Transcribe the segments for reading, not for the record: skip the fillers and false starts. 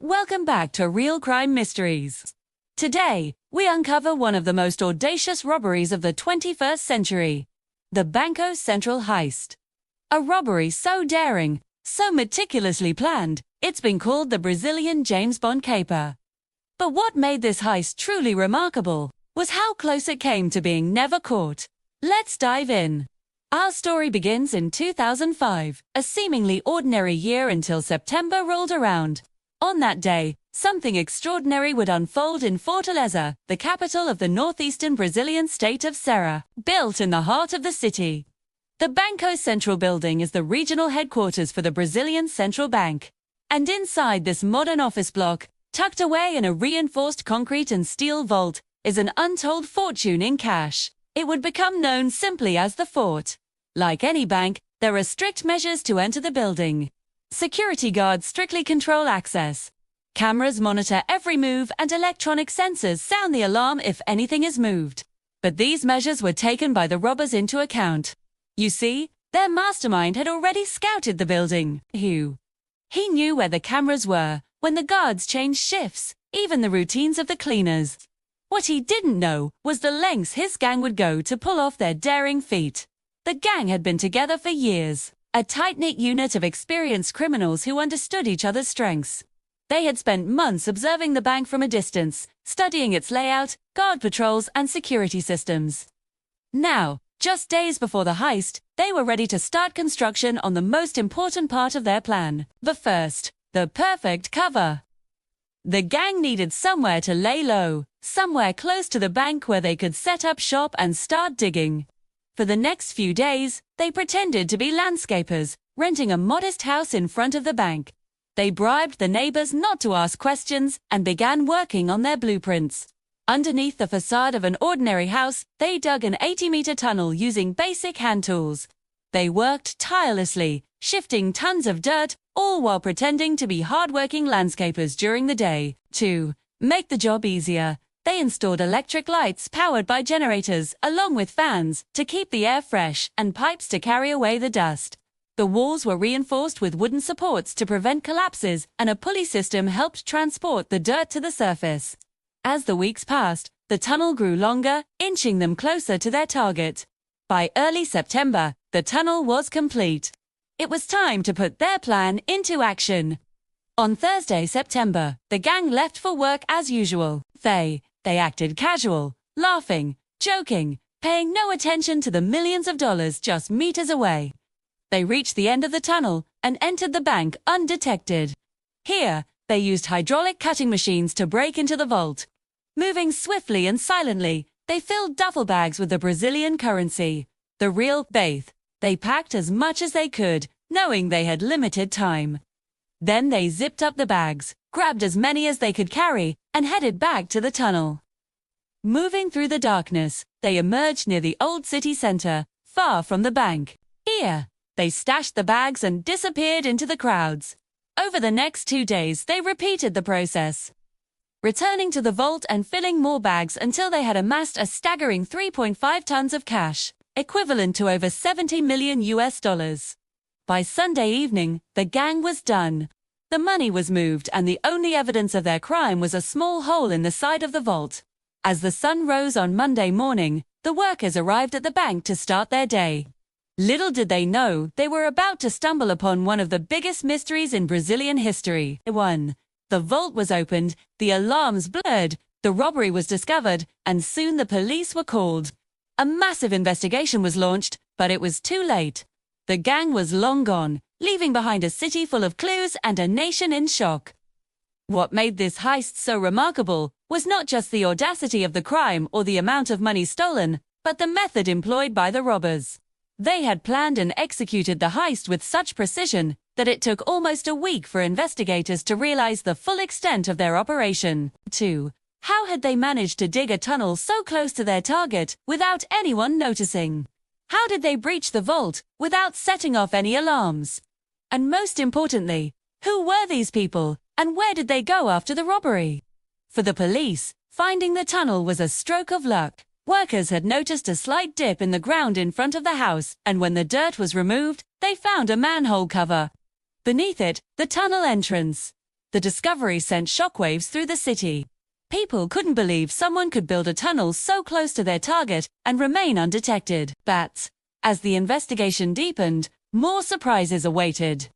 Welcome back to Real Crime Mysteries. Today, we uncover one of the most audacious robberies of the 21st century, the Banco Central Heist. A robbery so daring, so meticulously planned, it's been called the Brazilian James Bond caper. But what made this heist truly remarkable was how close it came to being never caught. Let's dive in. Our story begins in 2005, a seemingly ordinary year until September rolled around. On that day, something extraordinary would unfold in Fortaleza, the capital of the northeastern Brazilian state of Ceará, built in the heart of the city. The Banco Central building is the regional headquarters for the Brazilian Central Bank. And inside this modern office block, tucked away in a reinforced concrete and steel vault, is an untold fortune in cash. It would become known simply as the fort. Like any bank, there are strict measures to enter the building. Security guards strictly control access. Cameras monitor every move and electronic sensors sound the alarm if anything is moved. But these measures were taken by the robbers into account. You see, their mastermind had already scouted the building. He knew where the cameras were, when the guards changed shifts, even the routines of the cleaners. What he didn't know was the lengths his gang would go to pull off their daring feat. The gang had been together for years. A tight-knit unit of experienced criminals who understood each other's strengths. They had spent months observing the bank from a distance, studying its layout, guard patrols, and security systems. Now, just days before the heist, they were ready to start construction on the most important part of their plan. But first, the perfect cover. The gang needed somewhere to lay low, somewhere close to the bank where they could set up shop and start digging. For the next few days, they pretended to be landscapers, renting a modest house in front of the bank. They bribed the neighbors not to ask questions and began working on their blueprints. Underneath the facade of an ordinary house, they dug an 80-meter tunnel using basic hand tools. They worked tirelessly, shifting tons of dirt, all while pretending to be hardworking landscapers during the day. To make the job easier, they installed electric lights powered by generators, along with fans, to keep the air fresh, and pipes to carry away the dust. The walls were reinforced with wooden supports to prevent collapses, and a pulley system helped transport the dirt to the surface. As the weeks passed, the tunnel grew longer, inching them closer to their target. By early September, the tunnel was complete. It was time to put their plan into action. On Thursday, September, the gang left for work as usual. They acted casual, laughing, joking, paying no attention to the millions of dollars just meters away. They reached the end of the tunnel and entered the bank undetected. Here, they used hydraulic cutting machines to break into the vault. Moving swiftly and silently, they filled duffel bags with the Brazilian currency, the real faith. They packed as much as they could, knowing they had limited time. Then they zipped up the bags, grabbed as many as they could carry, and headed back to the tunnel. Moving through the darkness, they emerged near the old city center, far from the bank. Here, they stashed the bags and disappeared into the crowds. Over the next 2 days, they repeated the process, returning to the vault and filling more bags until they had amassed a staggering 3.5 tons of cash, equivalent to over $70 million. By Sunday evening, the gang was done. The money was moved and the only evidence of their crime was a small hole in the side of the vault. As the sun rose on Monday morning, the workers arrived at the bank to start their day. Little did they know they were about to stumble upon one of the biggest mysteries in Brazilian history. 1. The vault was opened, the alarms blared, the robbery was discovered, and soon the police were called. A massive investigation was launched, but it was too late. The gang was long gone, leaving behind a city full of clues and a nation in shock. What made this heist so remarkable was not just the audacity of the crime or the amount of money stolen, but the method employed by the robbers. They had planned and executed the heist with such precision that it took almost a week for investigators to realize the full extent of their operation. 2. How had they managed to dig a tunnel so close to their target without anyone noticing? How did they breach the vault without setting off any alarms? And most importantly, who were these people, and where did they go after the robbery? For the police, finding the tunnel was a stroke of luck. Workers had noticed a slight dip in the ground in front of the house, and when the dirt was removed, they found a manhole cover. Beneath it, the tunnel entrance. The discovery sent shockwaves through the city. People couldn't believe someone could build a tunnel so close to their target and remain undetected. But as the investigation deepened, more surprises awaited.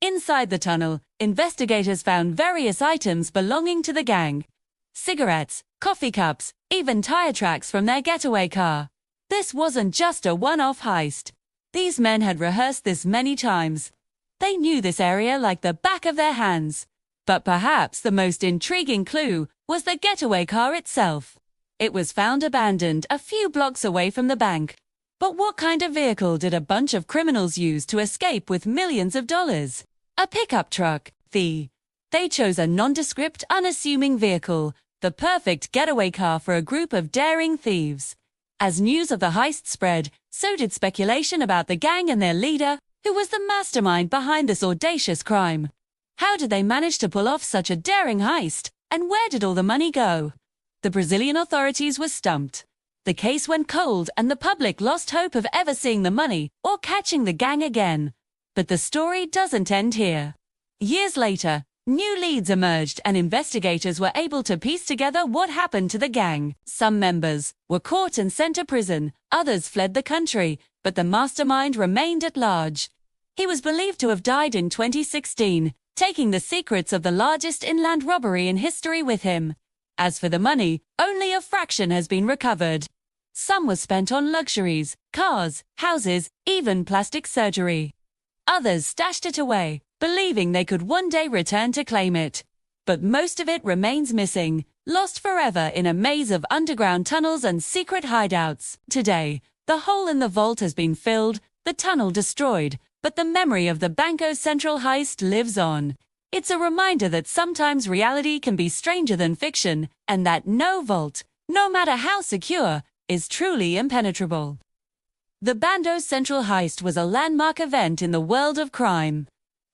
Inside the tunnel, investigators found various items belonging to the gang. Cigarettes, coffee cups, even tire tracks from their getaway car. This wasn't just a one-off heist. These men had rehearsed this many times. They knew this area like the back of their hands. But perhaps the most intriguing clue was the getaway car itself. It was found abandoned a few blocks away from the bank. But what kind of vehicle did a bunch of criminals use to escape with millions of dollars? A pickup truck. They chose a nondescript, unassuming vehicle, the perfect getaway car for a group of daring thieves. As news of the heist spread, so did speculation about the gang and their leader, who was the mastermind behind this audacious crime. How did they manage to pull off such a daring heist, and where did all the money go? The Brazilian authorities were stumped. The case went cold and the public lost hope of ever seeing the money or catching the gang again. But the story doesn't end here. Years later, new leads emerged and investigators were able to piece together what happened to the gang. Some members were caught and sent to prison, others fled the country, but the mastermind remained at large. He was believed to have died in 2016, taking the secrets of the largest inland robbery in history with him. As for the money, only a fraction has been recovered. Some was spent on luxuries, cars, houses, even plastic surgery. Others stashed it away, believing they could one day return to claim it. But most of it remains missing, lost forever in a maze of underground tunnels and secret hideouts. Today, the hole in the vault has been filled, the tunnel destroyed, but the memory of the Banco Central Heist lives on. It's a reminder that sometimes reality can be stranger than fiction, and that no vault, no matter how secure, is truly impenetrable. The Banco Central Heist was a landmark event in the world of crime.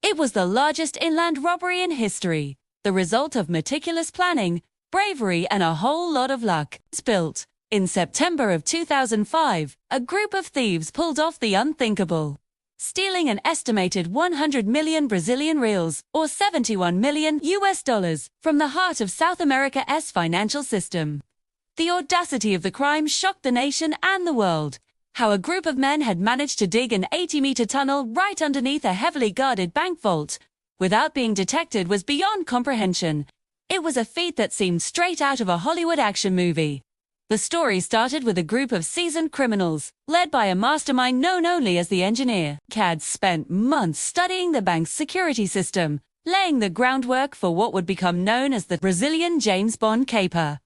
It was the largest inland robbery in history, the result of meticulous planning, bravery, and a whole lot of luck. Built in September of 2005, a group of thieves pulled off the unthinkable, stealing an estimated 100 million Brazilian reals, or $71 million from the heart of South America's financial system. The audacity of the crime shocked the nation and the world. How a group of men had managed to dig an 80-meter tunnel right underneath a heavily guarded bank vault without being detected was beyond comprehension. It was a feat that seemed straight out of a Hollywood action movie. The story started with a group of seasoned criminals, led by a mastermind known only as the engineer. Cads spent months studying the bank's security system, laying the groundwork for what would become known as the Brazilian James Bond caper.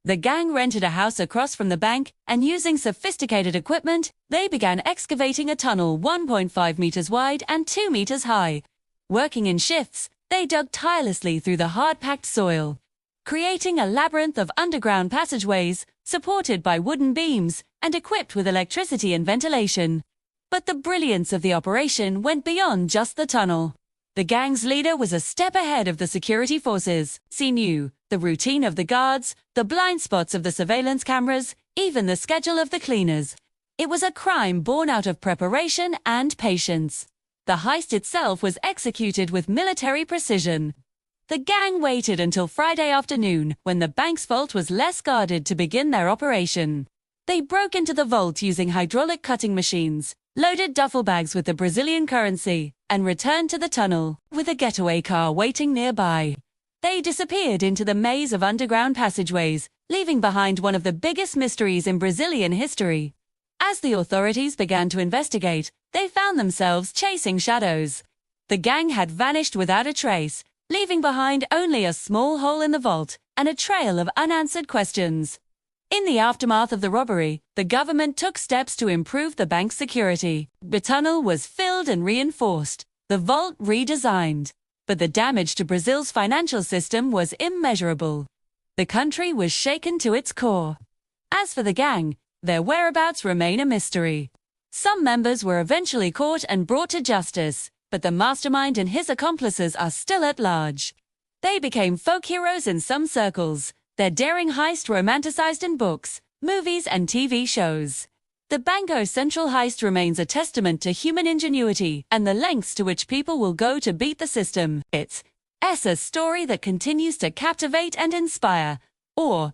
The gang rented a house across from the bank, and using sophisticated equipment, they began excavating a tunnel 1.5 meters wide and 2 meters high. Working in shifts, they dug tirelessly through the hard-packed soil, creating a labyrinth of underground passageways, supported by wooden beams and equipped with electricity and ventilation. But the brilliance of the operation went beyond just the tunnel. The gang's leader was a step ahead of the security forces. He knew the routine of the guards, the blind spots of the surveillance cameras, even the schedule of the cleaners. It was a crime born out of preparation and patience. The heist itself was executed with military precision. The gang waited until Friday afternoon, when the bank's vault was less guarded, to begin their operation. They broke into the vault using hydraulic cutting machines, loaded duffel bags with the Brazilian currency, and returned to the tunnel, with a getaway car waiting nearby. They disappeared into the maze of underground passageways, leaving behind one of the biggest mysteries in Brazilian history. As the authorities began to investigate, they found themselves chasing shadows. The gang had vanished without a trace, leaving behind only a small hole in the vault and a trail of unanswered questions. In the aftermath of the robbery, the government took steps to improve the bank's security. The tunnel was filled and reinforced, the vault redesigned. But the damage to Brazil's financial system was immeasurable. The country was shaken to its core. As for the gang, their whereabouts remain a mystery. Some members were eventually caught and brought to justice, but the mastermind and his accomplices are still at large. They became folk heroes in some circles, their daring heist romanticized in books, movies, and TV shows. The Banco Central Heist remains a testament to human ingenuity and the lengths to which people will go to beat the system. It's S, a story that continues to captivate and inspire,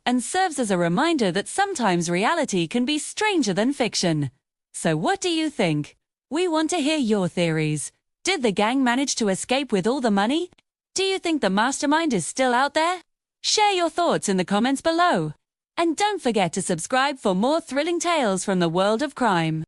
and serves as a reminder that sometimes reality can be stranger than fiction. So what do you think? We want to hear your theories. Did the gang manage to escape with all the money? Do you think the mastermind is still out there? Share your thoughts in the comments below. And don't forget to subscribe for more thrilling tales from the world of crime.